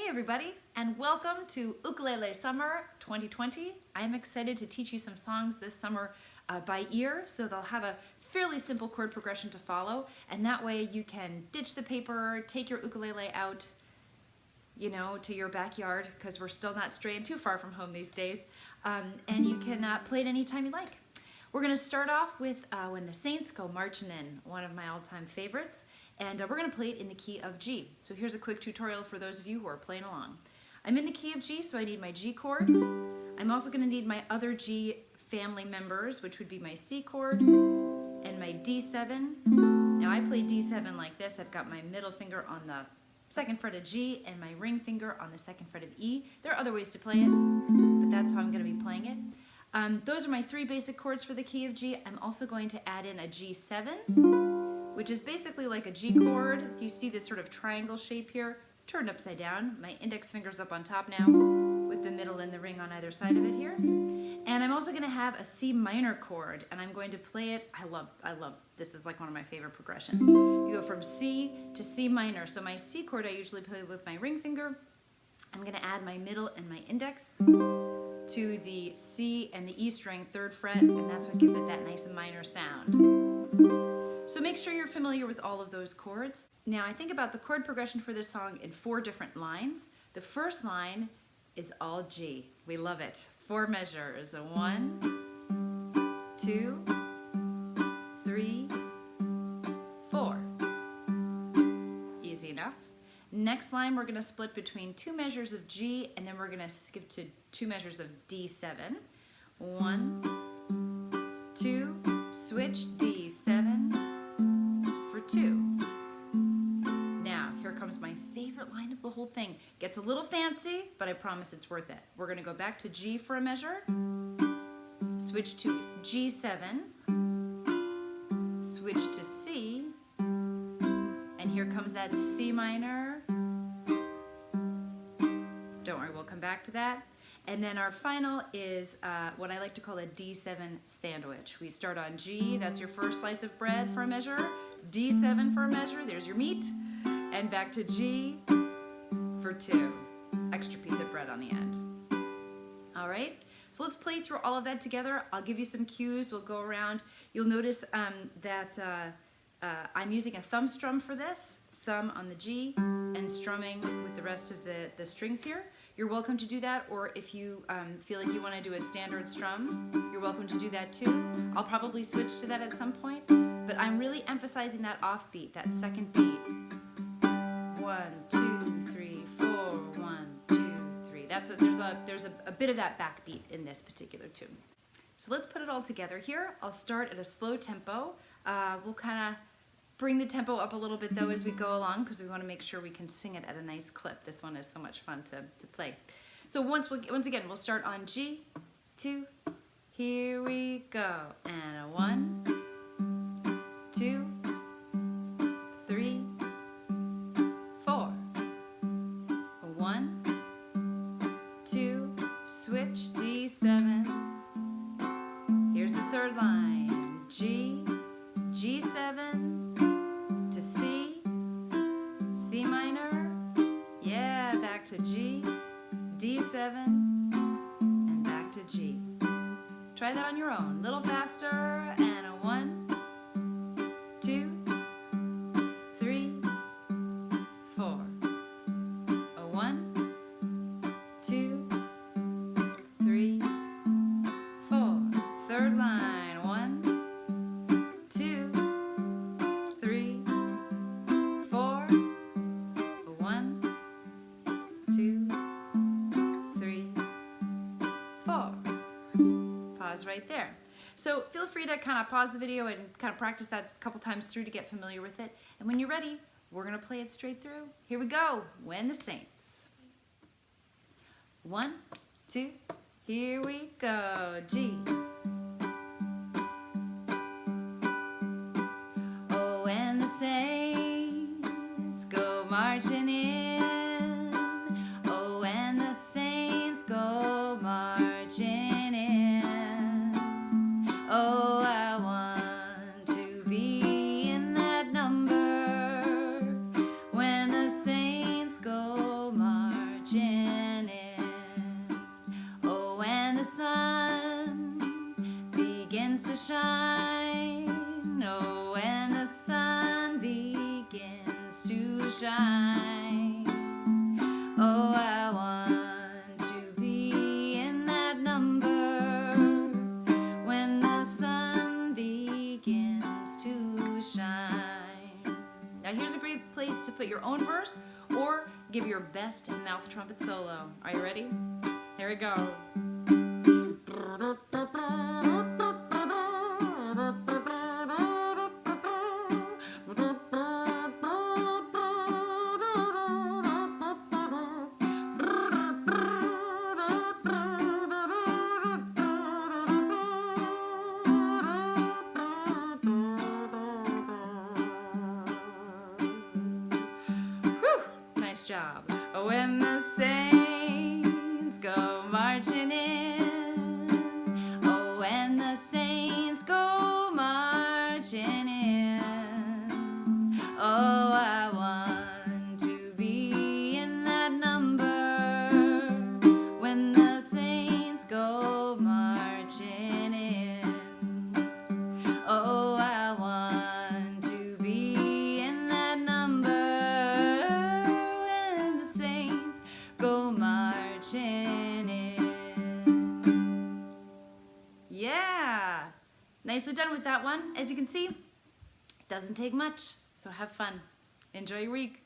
Hey everybody, and welcome to Ukulele Summer 2020. I'm excited to teach you some songs this summer by ear, so they'll have a fairly simple chord progression to follow, and that way you can ditch the paper, take your ukulele out, to your backyard, because we're still not straying too far from home these days, and you can play it anytime you like. We're going to start off with When the Saints Go Marching In, one of my all-time favorites, and we're going to play it in the key of G. So here's a quick tutorial for those of you who are playing along. I'm in the key of G, so I need my G chord. I'm also going to need my other G family members, which would be my C chord and my D7. Now I play D7 like this. I've got my middle finger on the second fret of G and my ring finger on the second fret of E. There are other ways to play it, but that's how I'm going to be playing it. Those are my three basic chords for the key of G. I'm also going to add in a G7, which is basically like a G chord. If you see this sort of triangle shape here, turned upside down. My index finger's up on top now, with the middle and the ring on either side of it here. And I'm also going to have a C minor chord, and I'm going to play it. I love, this is like one of my favorite progressions. You go from C to C minor. So my C chord I usually play with my ring finger. I'm going to add my middle and my index to the C and the E string, 3rd fret, and that's what gives it that nice minor sound. So make sure you're familiar with all of those chords. Now I think about the chord progression for this song in 4 different lines. The first line is all G. We love it. 4 measures. 1, 2, 3, 4. Easy enough. Next line, we're going to split between 2 measures of G, and then we're going to skip to 2 measures of D7. 1, 2, switch D7 for 2. Now, here comes my favorite line of the whole thing. Gets a little fancy, but I promise it's worth it. We're going to go back to G for a measure, switch to G7, switch to C, and here comes that C minor. Don't worry, we'll come back to that. And then our final is what I like to call a D7 sandwich. We start on G, that's your first slice of bread for a measure, D7 for a measure, there's your meat, and back to G for 2. Extra piece of bread on the end. All right, so let's play through all of that together. I'll give you some cues, we'll go around. You'll notice that I'm using a thumb strum for this, thumb on the G and strumming with the rest of the strings here. You're welcome to do that, or if you feel like you want to do a standard strum, you're welcome to do that too. I'll probably switch to that at some point, but I'm really emphasizing that offbeat, that second beat. 1, 2, 3, 4, 1, 2, 3. There's a bit of that backbeat in this particular tune. So let's put it all together here. I'll start at a slow tempo. We'll kind of bring the tempo up a little bit though as we go along, because we want to make sure we can sing it at a nice clip. This one is so much fun to play. So once again, we'll start on G, 2, here we go, and a 1, 2, 3, 4, 1, 2, switch D7. Here's the 3rd line, G, G7, to C, C minor, yeah, back to G, D7, and back to G. Try that on your own, a little faster, and a 1, 2, 3, 4. A 1, 2, 3, 4. 3rd line, 1, 2, 3, 4, 1, 2, 3, 4. Pause right there. So feel free to kind of pause the video and kind of practice that a couple times through to get familiar with it. And when you're ready, we're going to play it straight through. Here we go. When the Saints. 1, 2, here we go. G. Oh, when the saints go marching in. Oh, when the saints go marching in. Oh, I want to be in that number when the saints go marching. sun begins to shine. Oh, I want to be in that number when the sun begins to shine. Now here's a great place to put your own verse or give your best mouth trumpet solo. Are you ready? Here we go. Nice job. When the saints go marching in, oh, when the saints go marching in, oh, I want to be in that number when the saints go marching in. Oh, I want to be in that number go marching in. Yeah! Nicely done with that one. As you can see, it doesn't take much, so have fun. Enjoy your week.